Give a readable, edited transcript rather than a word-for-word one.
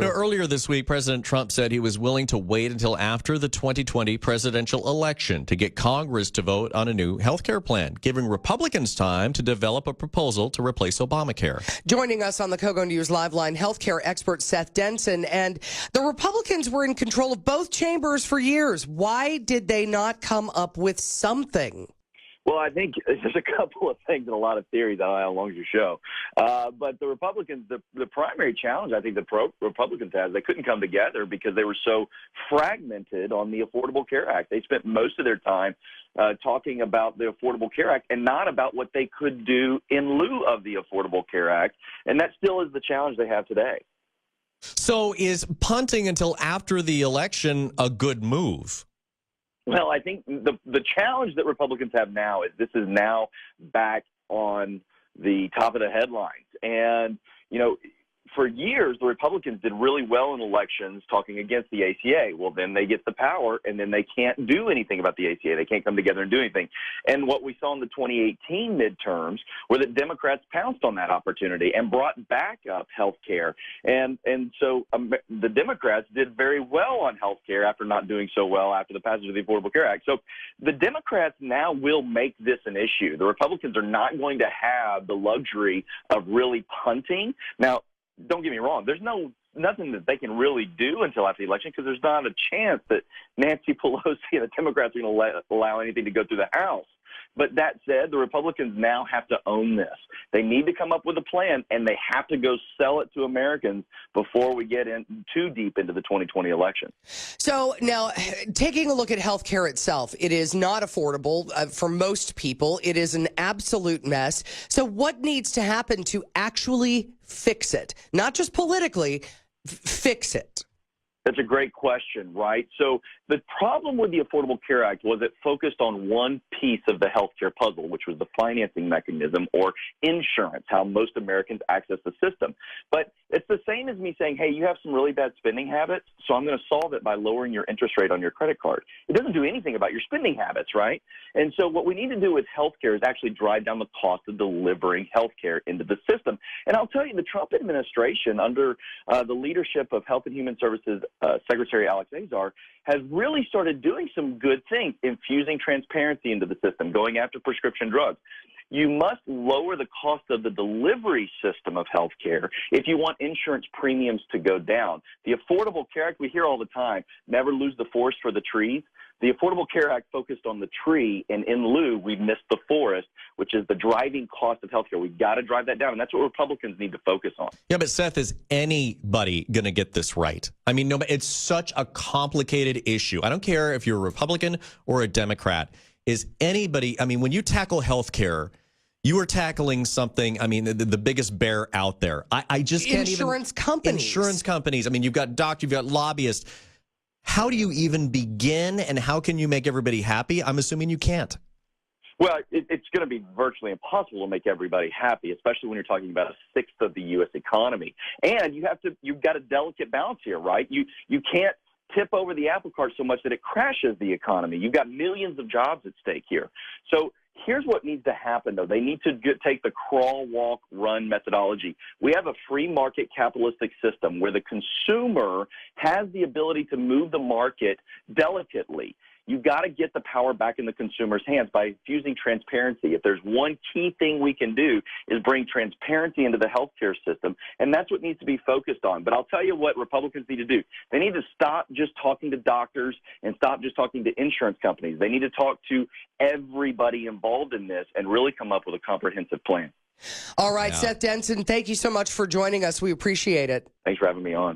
Earlier this week, President Trump said he was willing to wait until after the 2020 presidential election to get Congress to vote on a new health care plan, giving Republicans time to develop a proposal to replace Obamacare. Joining us on the KOGO News Live Line, healthcare expert Seth Denson. And the Republicans were in control of both chambers for years. Why did they not come up with something? Well, I think there's a couple of things and a lot of theories on how long your show. But the Republicans, the primary challenge I think the Republicans had, they couldn't come together because they were so fragmented on the Affordable Care Act. They spent most of their time talking about the Affordable Care Act and not about what they could do in lieu of the Affordable Care Act. And that still is the challenge they have today. So is punting until after the election a good move? Well, I think the challenge that Republicans have now is this is now back on the top of the headlines. And, you know, for years, the Republicans did really well in elections talking against the ACA. Well, then they get the power, and then they can't do anything about the ACA. They can't come together and do anything. And what we saw in the 2018 midterms were that Democrats pounced on that opportunity and brought back up health care. And so the Democrats did very well on health care after not doing so well after the passage of the Affordable Care Act. So the Democrats now will make this an issue. The Republicans are not going to have the luxury of really punting. Now, don't get me wrong, there's nothing that they can really do until after the election because there's not a chance that Nancy Pelosi and the Democrats are going to allow anything to go through the House. But that said, the Republicans now have to own this. They need to come up with a plan, and they have to go sell it to Americans before we get in too deep into the 2020 election. So now, taking a look at health care itself, it is not affordable for most people. It is an absolute mess. So what needs to happen to actually fix it? Not just politically, fix it. That's a great question, right? So the problem with the Affordable Care Act was it focused on one piece of the healthcare puzzle, which was the financing mechanism or insurance, how most Americans access the system. But it's the same as me saying, hey, you have some really bad spending habits, so I'm going to solve it by lowering your interest rate on your credit card. It doesn't do anything about your spending habits, right? And so what we need to do with healthcare is actually drive down the cost of delivering healthcare into the system. And I'll tell you, the Trump administration, under the leadership of Health and Human Services Secretary Alex Azar, has really started doing some good things, infusing transparency into the system, going after prescription drugs. You must lower the cost of the delivery system of health care if you want insurance premiums to go down. The Affordable Care Act, we hear all the time, never lose the forest for the trees. The Affordable Care Act focused on the tree, and in lieu, we missed the forest, which is the driving cost of health care. We've got to drive that down, and that's what Republicans need to focus on. Yeah, but Seth, is anybody going to get this right? I mean, no, it's such a complicated issue. I don't care if you're a Republican or a Democrat. Is anybody, I mean, when you tackle health care, you are tackling something, I mean, the biggest bear out there. I just can't Insurance companies. I mean, you've got doctors, you've got lobbyists. How do you even begin, and how can you make everybody happy? I'm assuming you can't. Well, it's going to be virtually impossible to make everybody happy, especially when you're talking about a sixth of the U.S. economy. And you've got a delicate balance here, right? You can't tip over the apple cart so much that it crashes the economy. You've got millions of jobs at stake here. So here's what needs to happen, though. They need to take the crawl, walk, run methodology. We have a free market capitalistic system where the consumer has the ability to move the market delicately. You've got to get the power back in the consumer's hands by infusing transparency. If there's one key thing we can do is bring transparency into the healthcare system, and that's what needs to be focused on. But I'll tell you what Republicans need to do. They need to stop just talking to doctors and stop just talking to insurance companies. They need to talk to everybody involved in this and really come up with a comprehensive plan. All right, yeah. Seth Denson, thank you so much for joining us. We appreciate it. Thanks for having me on.